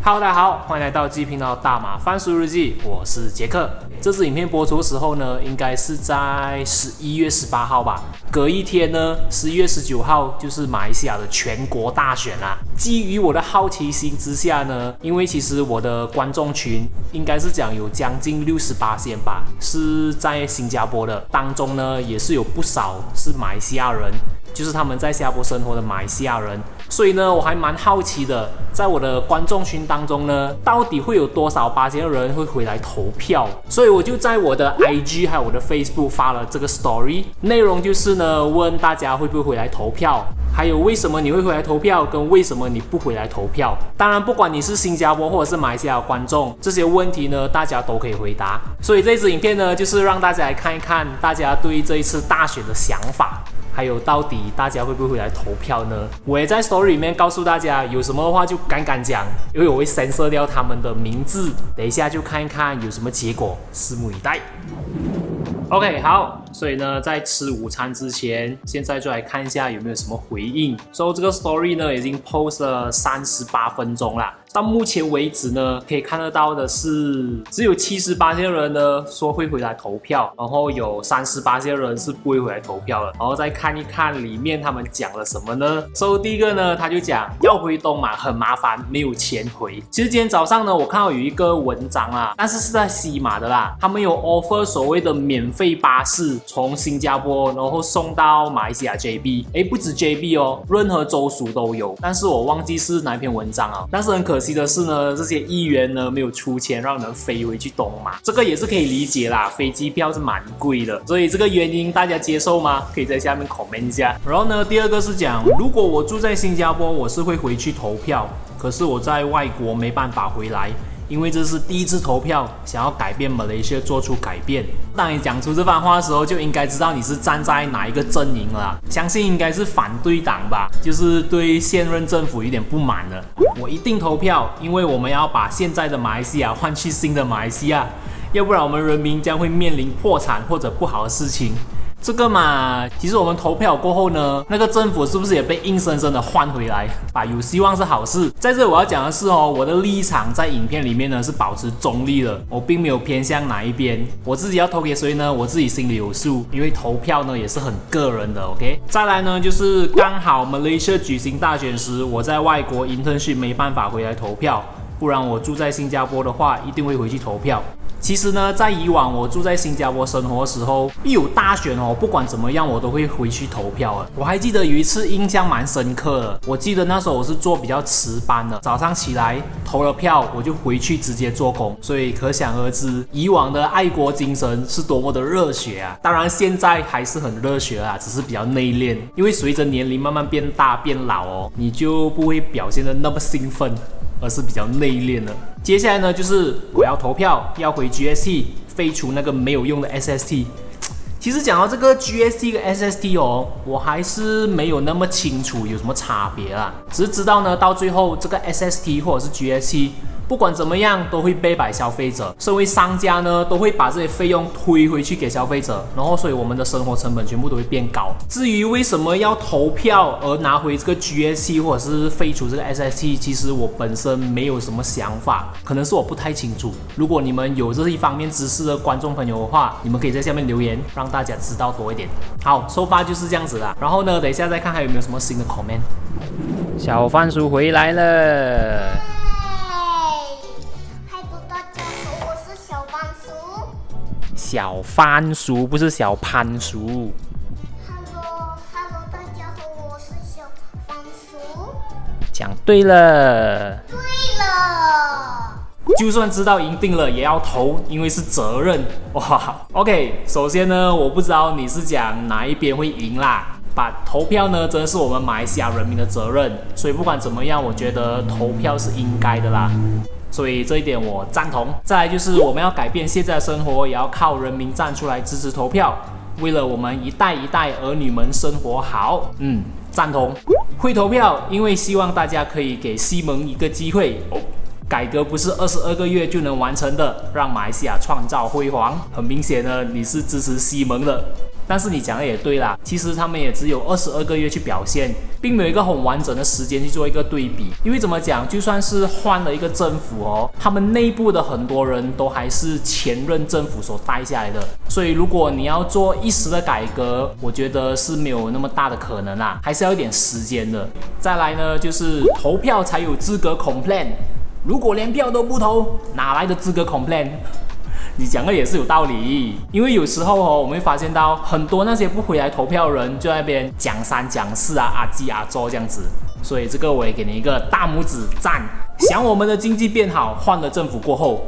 Hello， 大家好，欢迎来到 G 频道大马番薯日记，我是杰克。这支影片播出的时候呢，应该是在11月18号吧。隔一天呢，11月19号就是马来西亚的全国大选啦。基于我的好奇心之下呢，因为其实我的观众群应该是讲有将近68%吧，是在新加坡的，当中呢也是有不少是马来西亚人。就是他们在新加坡生活的马来西亚人，所以呢，我还蛮好奇的，在我的观众群当中呢，到底会有多少%的人会回来投票？所以我就在我的 IG 还有我的 Facebook 发了这个 story， 内容就是呢，问大家会不会回来投票，还有为什么你会回来投票，跟为什么你不回来投票。当然，不管你是新加坡或者是马来西亚的观众，这些问题呢，大家都可以回答。所以这支影片呢，就是让大家来看一看大家对这一次大选的想法。还有到底大家会不会回来投票呢？我也在 story 里面告诉大家，有什么的话就敢讲，因为我会 censor 掉他们的名字。等一下就看一看有什么结果，拭目以待。OK， 好，所以呢，在吃午餐之前，现在就来看一下有没有什么回应。所以这个 story 呢，已经 post 了38分钟啦。到目前为止呢，可以看得到的是，只有78%的人呢说会回来投票，然后有38%的人是不会回来投票的。然后再看一看里面他们讲了什么呢？所以第一个呢，他就讲要回东马很麻烦，没有钱回。其实今天早上呢，我看到有一个文章啊，但是是在西马的啦，他们有 offer 所谓的免费巴士从新加坡，然后送到马来西亚 JB， 不止 JB 哦，任何州属都有。但是我忘记是哪一篇文章啊，但是很可惜的是呢，这些议员呢没有出钱让人飞回去东马，这个也是可以理解啦，飞机票是蛮贵的，所以这个原因大家接受吗？可以在下面 comment 一下。然后呢，第二个是讲，如果我住在新加坡，我是会回去投票，可是我在外国没办法回来。因为这是第一次投票，想要改变马来西亚做出改变。当你讲出这番话的时候，就应该知道你是站在哪一个阵营了。相信应该是反对党吧，就是对现任政府有点不满的。我一定投票，因为我们要把现在的马来西亚换去新的马来西亚，要不然我们人民将会面临破产或者不好的事情。这个嘛，其实我们投票过后呢，那个政府是不是也被硬生生的换回来吧？有希望是好事。在这我要讲的是哦，我的立场在影片里面呢是保持中立的，我并没有偏向哪一边。我自己要投给谁呢？我自己心里有数，因为投票呢也是很个人的 ，OK。再来呢，就是刚好马来西亚举行大选时，我在外国 internship 没办法回来投票，不然我住在新加坡的话，一定会回去投票。其实呢，在以往我住在新加坡生活的时候，一有大选哦，不管怎么样，我都会回去投票的。我还记得有一次印象蛮深刻的，我记得那时候我是做比较迟班的，早上起来投了票，我就回去直接做工，所以可想而知，以往的爱国精神是多么的热血啊！当然现在还是很热血啊，只是比较内敛，因为随着年龄慢慢变大变老哦，你就不会表现得那么兴奋。而是比较内敛的。接下来呢，就是我要投票，要回 GST， 废除那个没有用的 SST。其实讲到这个 GST 跟 SST 哦，我还是没有那么清楚有什么差别啦，只是知道呢，到最后这个 SST 或者是 GST。不管怎么样，都会背摆消费者。身为商家呢，都会把这些费用推回去给消费者，然后所以我们的生活成本全部都会变高。至于为什么要投票而拿回这个 GST 或者是废除这个 SST， 其实我本身没有什么想法，可能是我不太清楚。如果你们有这一方面知识的观众朋友的话，你们可以在下面留言，让大家知道多一点。好，收发就是这样子啦。然后呢，等一下再看还有没有什么新的 comment。小番薯回来了。小番薯不是小攀薯。Hello， 大家好，我是小番薯。讲对了。对了。就算知道赢定了也要投，因为是责任。哇 ，OK， 首先呢，我不知道你是讲哪一边会赢啦。把投票呢，真的是我们马来西亚人民的责任，所以不管怎么样，我觉得投票是应该的啦。所以这一点我赞同。再来就是我们要改变现在的生活，也要靠人民站出来支持投票，为了我们一代一代儿女们生活好。赞同。会投票，因为希望大家可以给西蒙一个机会。改革不是22个月就能完成的，让马来西亚创造辉煌。很明显呢，你是支持西蒙的。但是你讲的也对啦，其实他们也只有22个月去表现，并没有一个很完整的时间去做一个对比。因为怎么讲，就算是换了一个政府哦，他们内部的很多人都还是前任政府所带下来的，所以如果你要做一时的改革，我觉得是没有那么大的可能啦，还是要一点时间的。再来呢，就是投票才有资格 complain， 如果连票都不投，哪来的资格 complain？你讲的也是有道理，因为有时候我们会发现到很多那些不回来投票的人就在那边讲三讲四啊，阿鸡阿周这样子，所以这个我也给你一个大拇指赞。想我们的经济变好，换了政府过后，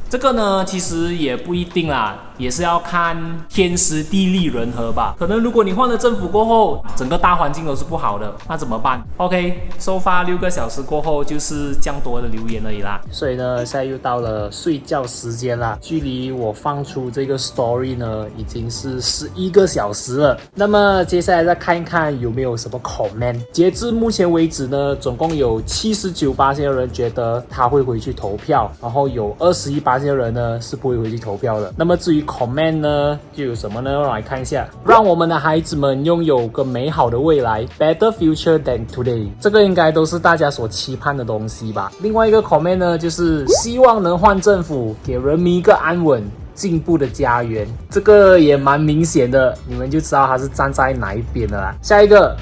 这个呢其实也不一定啦，也是要看天时地利人和吧。可能如果你换了政府过后，整个大环境都是不好的，那怎么办 ？OK， 收发6个小时过后就是这样多的留言而已啦。所以呢，现在又到了睡觉时间啦。距离我放出这个 story 呢，已经是11个小时了。那么接下来再看一看有没有什么 comment。截至目前为止呢，总共有79%的人觉得他会回去投票，然后有21%的人呢是不会回去投票的。那么至于comment 呢，就有什么呢？让我来看一下。让我们的孩子们拥有个美好的未来 ，Better future than today。这个应该都是大家所期盼的东西吧。另外一个 comment 呢，就是希望能换政府，给人民一个安稳进步的家园。这个也蛮明显的，你们就知道他是站在哪一边的啦。下一个。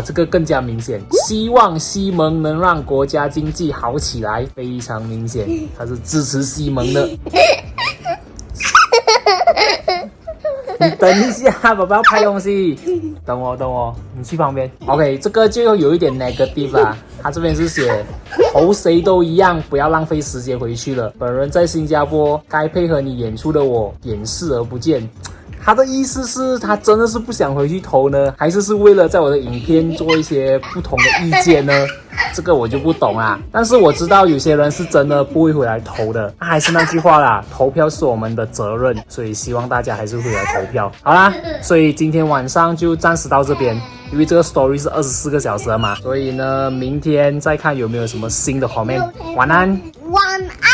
这个更加明显，希望西蒙能让国家经济好起来，非常明显，他是支持西蒙的。你等一下，宝宝要拍东西，等我，你去旁边。OK， 这个就有一点 negative 啦，他这边是写投谁都一样，不要浪费时间回去了。本人在新加坡，该配合你演出的我掩视而不见。他的意思是他真的是不想回去投呢，还是为了在我的影片做一些不同的意见呢？这个我就不懂啦。但是我知道有些人是真的不会回来投的。还是那句话啦，投票是我们的责任，所以希望大家还是回来投票。好啦，所以今天晚上就暂时到这边，因为这个 story 是24个小时了嘛，所以呢，明天再看有没有什么新的 comment。晚安。晚安。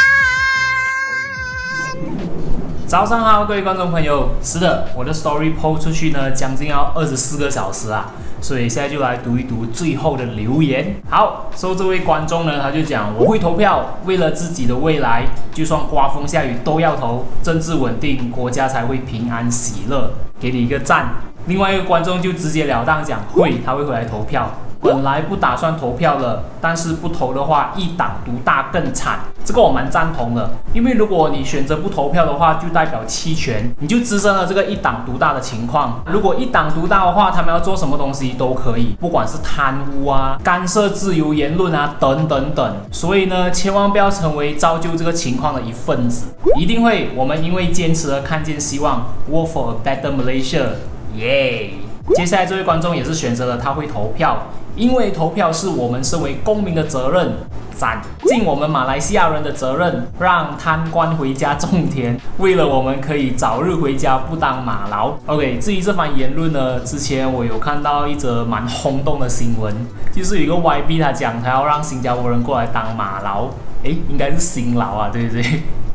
早上好，各位观众朋友。是的，我的 story post 出去呢，将近要24个小时啊，所以现在就来读一读最后的留言。好，这位观众呢，他就讲我会投票，为了自己的未来，就算刮风下雨都要投，政治稳定，国家才会平安喜乐，给你一个赞。另外一个观众就直截了当讲他会回来投票。本来不打算投票了，但是不投的话，一党独大更惨。这个我蛮赞同的，因为如果你选择不投票的话，就代表弃权，你就滋生了这个一党独大的情况。如果一党独大的话，他们要做什么东西都可以，不管是贪污啊、干涉自由言论啊等等等。所以呢，千万不要成为造就这个情况的一份子。一定会，我们因为坚持而看见希望 ，Work for a better Malaysia， 耶！接下来这位观众也是选择了他会投票，因为投票是我们身为公民的责任，赞，尽我们马来西亚人的责任，让贪官回家种田，为了我们可以早日回家，不当马劳。OK， 至于这番言论呢，之前我有看到一则蛮轰动的新闻，就是有一个 YB 他讲他要让新加坡人过来当马劳，应该是新劳啊，对不对？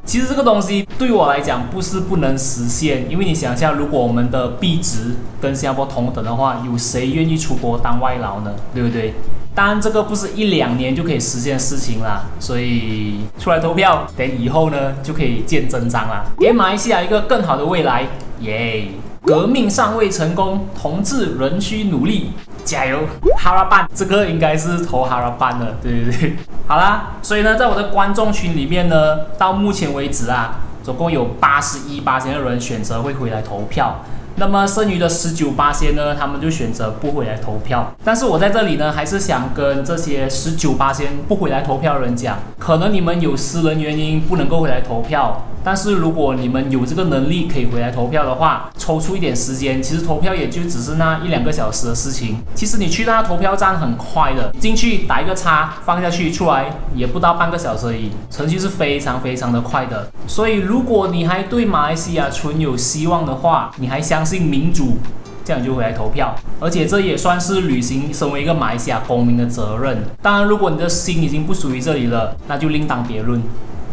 其实这个东西对我来讲不是不能实现，因为你想一下，如果我们的币值跟新加坡同等的话，有谁愿意出国当外劳呢？对不对？当然这个不是1-2年就可以实现的事情啦，所以出来投票，等以后呢就可以见真章啦，给马来西亚一个更好的未来，耶！革命尚未成功，同志仍需努力，加油！哈拉班，这个应该是投哈拉班的，对不对？好啦，所以呢，在我的观众群里面呢，到目前为止啊，总共有81%的人选择会回来投票。那么剩余的19%呢，他们就选择不回来投票。但是我在这里呢，还是想跟这些19%不回来投票的人讲，可能你们有私人原因不能够回来投票，但是如果你们有这个能力可以回来投票的话，抽出一点时间，其实投票也就只是那1-2个小时的事情。其实你去那投票站很快的，进去打一个叉，放下去，出来也不到半个小时而已，程序是非常非常的快的。所以如果你还对马来西亚存有希望的话，你还相信民主，这样你就回来投票，而且这也算是履行身为一个马来西亚公民的责任。当然，如果你的心已经不属于这里了，那就另当别论。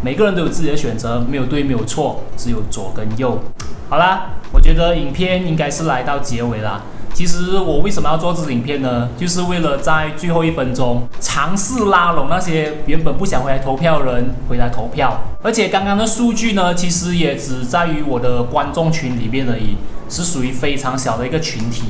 每个人都有自己的选择，没有对没有错，只有左跟右。好啦，我觉得影片应该是来到结尾啦。其实我为什么要做这支影片呢？就是为了在最后1分钟尝试拉拢那些原本不想回来投票的人回来投票。而且刚刚的数据呢，其实也只在于我的观众群里面而已，是属于非常小的一个群体，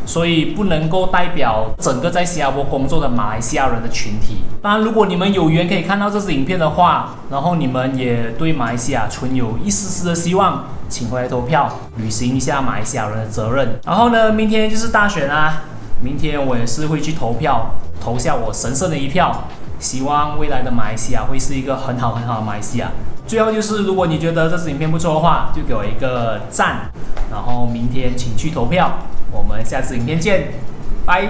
所以不能够代表整个在新加坡工作的马来西亚人的群体。当然，如果你们有缘可以看到这支影片的话，然后你们也对马来西亚存有一丝丝的希望，请回来投票，履行一下马来西亚人的责任。然后呢，明天就是大选啦，明天我也是会去投票，投下我神圣的一票。希望未来的马来西亚会是一个很好很好的马来西亚。最后就是，如果你觉得这支影片不错的话，就给我一个赞。然后明天请去投票，我们下次影片见，拜。